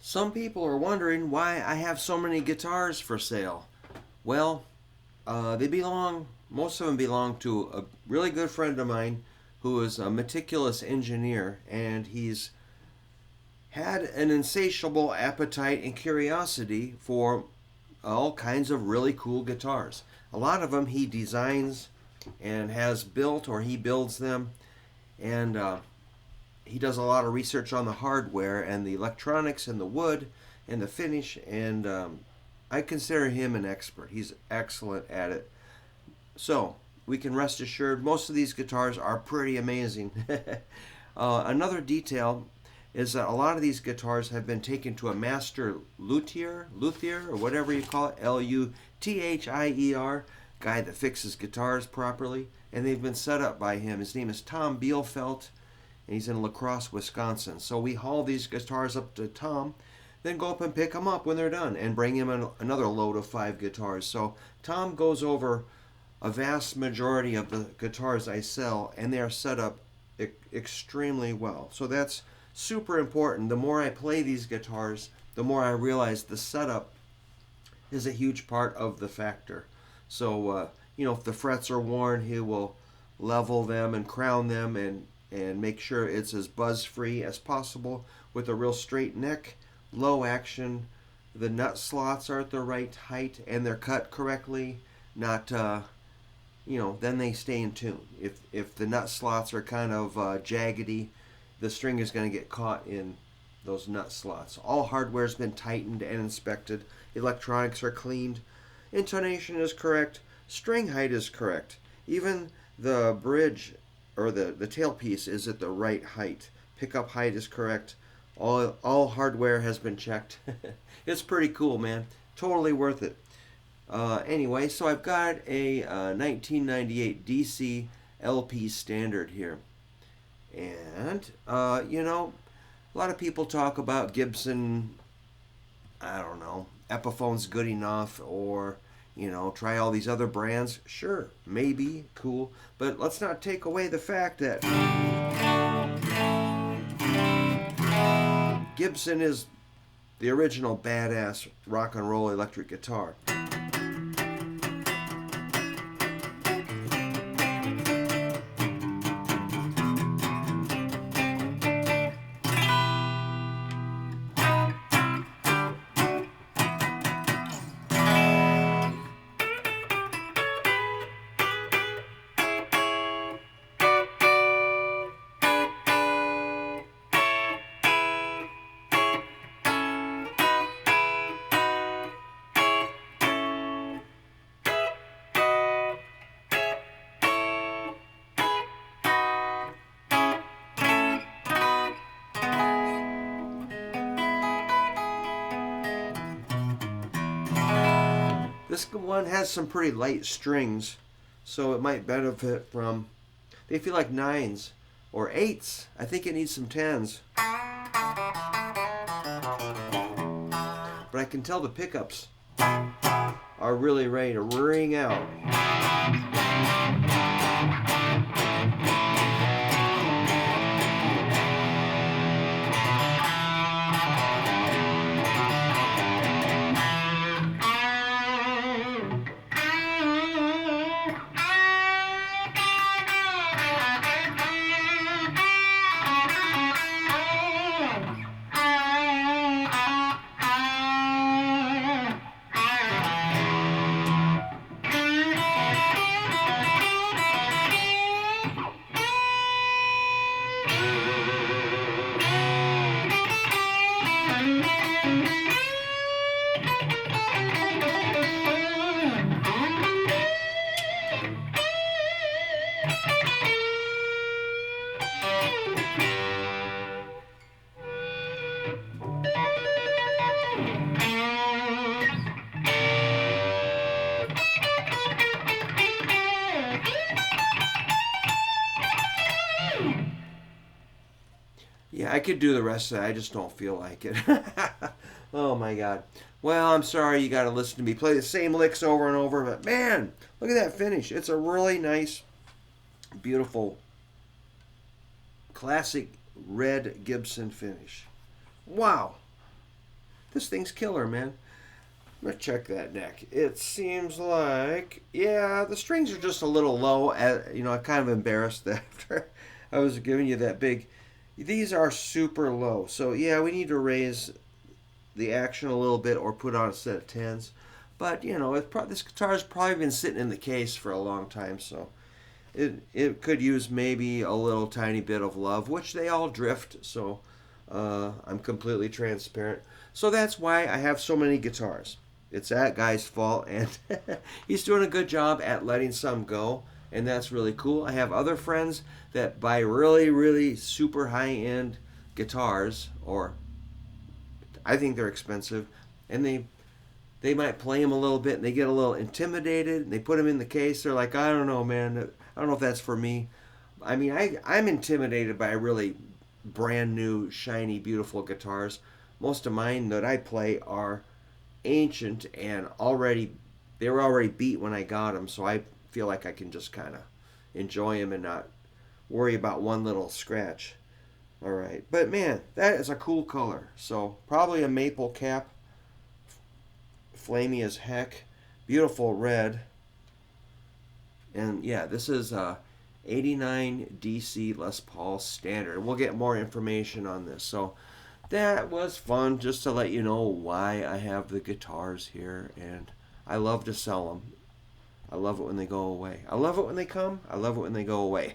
Some people are wondering why I have so many guitars for sale. Well, most of them belong to a really good friend of mine who is a meticulous engineer, and he's had an insatiable appetite and curiosity for all kinds of really cool guitars. A lot of them he designs and has built, or he builds them, and he does a lot of research on the hardware and the electronics and the wood and the finish, and I consider him an expert. He's excellent at it. So we can rest assured most of these guitars are pretty amazing. Another detail is that a lot of these guitars have been taken to a master luthier, or whatever you call it, Luthier, guy that fixes guitars properly, and they've been set up by him. His name is Tom Bielfeldt, and he's in La Crosse, Wisconsin. So we haul these guitars up to Tom, then go up and pick them up when they're done, and bring him another load of 5 guitars. So Tom goes over a vast majority of the guitars I sell, and they are set up extremely well. So that's super important. The more I play these guitars, the more I realize the setup is a huge part of the factor. So, if the frets are worn, he will level them and crown them and make sure it's as buzz free as possible with a real straight neck, low action. The nut slots are at the right height and they're cut correctly, not then they stay in tune. If the nut slots are kind of jaggedy, the string is going to get caught in those nut slots. All hardware's been tightened and inspected. Electronics are cleaned. Intonation is correct. String height is correct. Even the bridge or the tailpiece is at the right height. Pickup height is correct. All hardware has been checked. It's pretty cool, man. Totally worth it. Anyway, so I've got a 1998 DC LP standard here. And, a lot of people talk about Gibson, I don't know, Epiphone's good enough, or, try all these other brands. Sure, maybe, cool. But let's not take away the fact that Gibson is the original badass rock and roll electric guitar. This one has some pretty light strings, so it might benefit from, they feel like 9s or 8s. I think it needs some 10s. But I can tell the pickups are really ready to ring out. Yeah, I could do the rest of that. I just don't feel like it. Oh my God. Well, I'm sorry you got to listen to me play the same licks over and over, but man, look at that finish. It's a really nice, beautiful, classic red Gibson finish. Wow. This thing's killer, man. I'm gonna check that neck. It seems like, yeah, the strings are just a little low. I'm kind of embarrassed that after I was giving you that big. These are super low. So yeah, we need to raise the action a little bit or put on a set of tens. But this guitar's probably been sitting in the case for a long time, so it could use maybe a little tiny bit of love, which they all drift. So I'm completely transparent. So that's why I have so many guitars. It's that guy's fault, and he's doing a good job at letting some go, and that's really cool. I have other friends that buy really, really super high-end guitars, or I think they're expensive, and they might play them a little bit, and they get a little intimidated, and they put them in the case. They're like, I don't know, man. I don't know if that's for me. I mean, I'm intimidated by really brand new, shiny, beautiful guitars. Most of mine that I play are ancient and they were already beat when I got them, so I feel like I can just kind of enjoy them and not worry about one little scratch. All right, but man, that is a cool color. So probably a maple cap, flamey as heck, beautiful red, and yeah, this is a 89 DC Les Paul standard. We'll get more information on this. So that was fun, just to let you know why I have the guitars here, and I love to sell them. I love it when they go away. I love it when they come. I love it when they go away.